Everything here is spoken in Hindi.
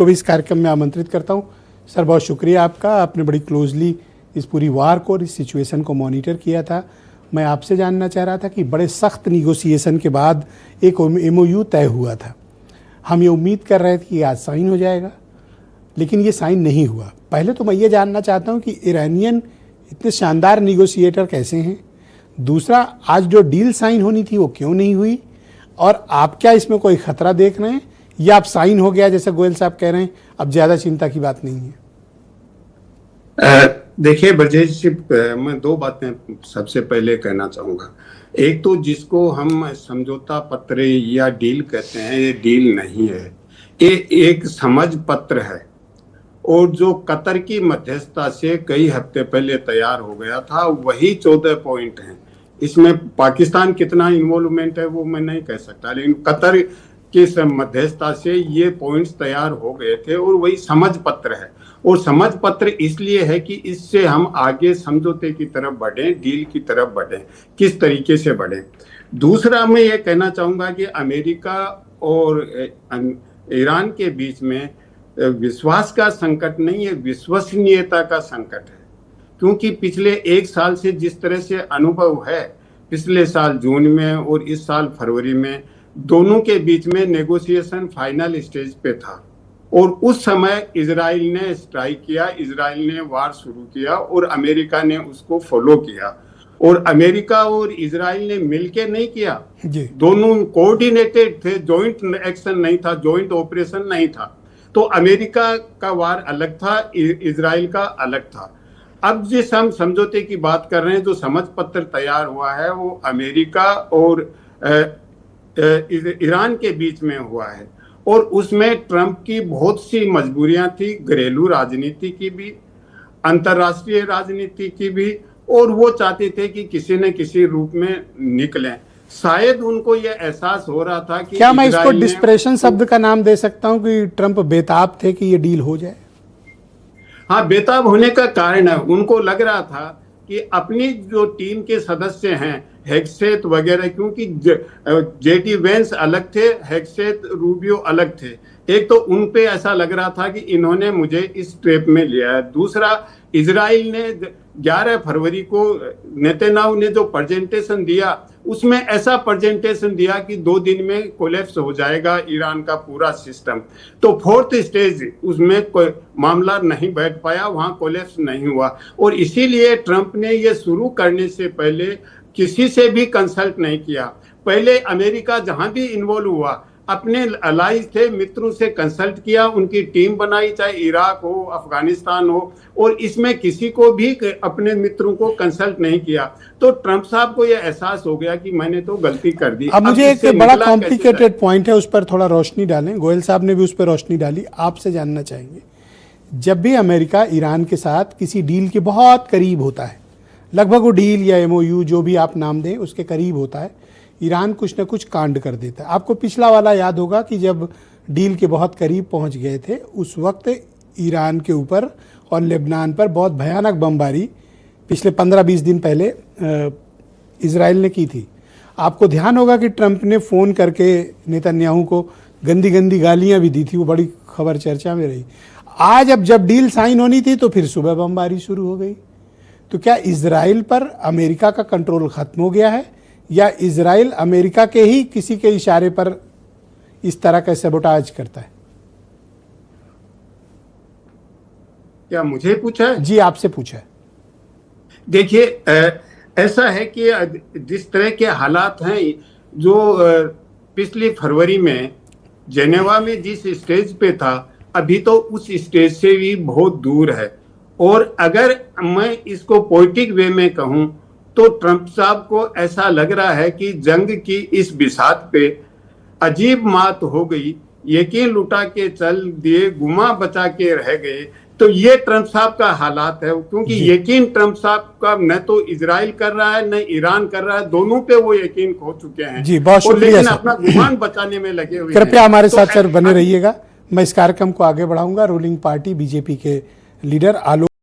को भी इस कार्यक्रम में आमंत्रित करता हूं। सर, बहुत शुक्रिया आपका, आपने बड़ी क्लोजली इस पूरी वार को और इस सिचुएशन को मॉनिटर किया था। मैं आपसे जानना चाह रहा था कि बड़े सख्त निगोसिएशन के बाद एक MOU तय हुआ था। हम ये उम्मीद कर रहे थे कि आज साइन हो जाएगा, लेकिन ये साइन नहीं हुआ। पहले तो मैं ये जानना चाहता हूँ कि ईरानियन इतने शानदार निगोशिएटर कैसे हैं। दूसरा, आज जो डील साइन होनी थी वो क्यों नहीं हुई, और आप क्या इसमें कोई खतरा देख रहे हैं, या आप साइन हो गया जैसे गोयल साहब कह रहे हैं, अब ज़्यादा चिंता की बात नहीं है? देखिए ब्रजेश जी, मैं दो बातें सबसे पहले कहना चाहूँगा। एक तो जिसको हम समझौता पत्र या डील कहते हैं, ये डील नहीं है, ये एक समझ पत्र है, और जो कतर की मध्यस्थता से कई हफ्ते पहले तैयार हो गया था, वही 14 पॉइंट हैं। इसमें पाकिस्तान कितना इन्वॉल्वमेंट है वो मैं नहीं कह सकता, लेकिन कतर की मध्यस्थता से ये पॉइंट्स तैयार हो गए थे, और वही समझ पत्र है। और समझ पत्र इसलिए है कि इससे हम आगे समझौते की तरफ बढ़ें, डील की तरफ बढ़ें, किस तरीके से बढ़ें। दूसरा, मैं ये कहना चाहूँगा कि अमेरिका और ईरान के बीच में विश्वास का संकट नहीं है, विश्वसनीयता का संकट है। क्योंकि पिछले एक साल से जिस तरह से अनुभव है, पिछले साल जून में और इस साल फरवरी में, दोनों के बीच में नेगोशिएशन फाइनल स्टेज पे था, और उस समय इजराइल ने स्ट्राइक किया, इजराइल ने वार शुरू किया, और अमेरिका ने उसको फॉलो किया। और अमेरिका और इजराइल ने मिलके नहीं किया, दोनों कोऑर्डिनेटेड थे, जॉइंट एक्शन नहीं था, जॉइंट ऑपरेशन नहीं था। तो अमेरिका का वार अलग था, इजराइल का अलग था। अब जिस हम समझौते की बात कर रहे हैं, जो समझ पत्र तैयार हुआ है, वो अमेरिका और ईरान के बीच में हुआ है, और उसमें ट्रंप की बहुत सी मजबूरियां थी, घरेलू राजनीति की भी, अंतर्राष्ट्रीय राजनीति की भी, और वो चाहते थे कि किसी न किसी रूप में निकलें। शायद उनको ये एहसास हो रहा था कि क्या मैं इसको डिस्प्रेशन शब्द का नाम दे सकता हूं कि ट्रंप बेताब थे कि ये डील हो जाए? हाँ, बेताब होने का कारण है, उनको लग रहा था कि अपनी जो टीम के सदस्य हैं, हेग्सेथ वगैरह, क्योंकि JD वेंस अलग थे, हेग्सेथ रूबियो अलग थे, एक तो उन पे ऐसा लग रहा था कि इन्होंने मुझे इस ट्रैप में लिया है। दूसरा, इजराइल ने 11 फरवरी को नेतन्याहू ने जो प्रेजेंटेशन दिया, उसमें ऐसा प्रेजेंटेशन दिया कि 2 दिन में कोलैप्स हो जाएगा ईरान का पूरा सिस्टम। तो फोर्थ स्टेज उसमें कोई मामला नहीं बैठ पाया, वहां कोलैप्स नहीं हुआ, और इसीलिए ट्रंप ने ये शुरू करने से पहले किसी से भी कंसल्ट नहीं किया। पहले अमेरिका जहां भी इन्वॉल्व हुआ, अपने अलाइज थे, मित्रों से कंसल्ट किया, उनकी टीम बनाई, चाहे इराक हो, अफगानिस्तान हो, और इसमें किसी को भी अपने मित्रों को कंसल्ट नहीं किया। तो ट्रंप साहब को यह एहसास हो गया कि मैंने तो गलती कर दी। अब मुझे एक बड़ा कॉम्प्लिकेटेड पॉइंट है, उस पर थोड़ा रोशनी डालें। गोयल साहब ने भी उस पर रोशनी डाली, आपसे जानना चाहेंगे, जब भी अमेरिका ईरान के साथ किसी डील के बहुत करीब होता है, लगभग वो डील या MOU जो भी आप नाम दें उसके करीब होता है, ईरान कुछ न कुछ कांड कर देता है। आपको पिछला वाला याद होगा कि जब डील के बहुत करीब पहुंच गए थे, उस वक्त ईरान के ऊपर और लेबनान पर बहुत भयानक बमबारी पिछले 15-20 दिन पहले इजराइल ने की थी। आपको ध्यान होगा कि ट्रंप ने फ़ोन करके नेतन्याहू को गंदी गंदी गालियां भी दी थी, वो बड़ी खबर चर्चा में रही। आज अब जब डील साइन होनी थी तो फिर सुबह बमबारी शुरू हो गई। तो क्या इजराइल पर अमेरिका का कंट्रोल खत्म हो गया है, या इजराइल अमेरिका के ही किसी के इशारे पर इस तरह का सबोटाज करता है? क्या मुझे पूछा है? जी, आपसे पूछा है। देखिए, ऐसा है कि जिस तरह के हालात हैं, जो पिछली फरवरी में जेनेवा में जिस स्टेज पे था, अभी तो उस स्टेज से भी बहुत दूर है। और अगर मैं इसको पॉलिटिक वे में कहूं, तो ट्रंप साहब को ऐसा लग रहा है कि जंग की इस बिसात पे अजीब मात हो गई, यकीन लुटा के चल दिए, गुमा बचा के रह गए। तो ये ट्रंप साहब का हालात है, क्योंकि यकीन ट्रंप साहब का न तो इजराइल कर रहा है न ईरान कर रहा है, दोनों पे वो यकीन खो चुके हैं। जी, बहुत शुक्रिया, लेकिन अपना गुमान बचाने में लगे हुए। कृपया हमारे साथ सर बने रहिएगा। मैं इस कार्यक्रम को आगे बढ़ाऊंगा। रूलिंग पार्टी BJP के लीडर आलोक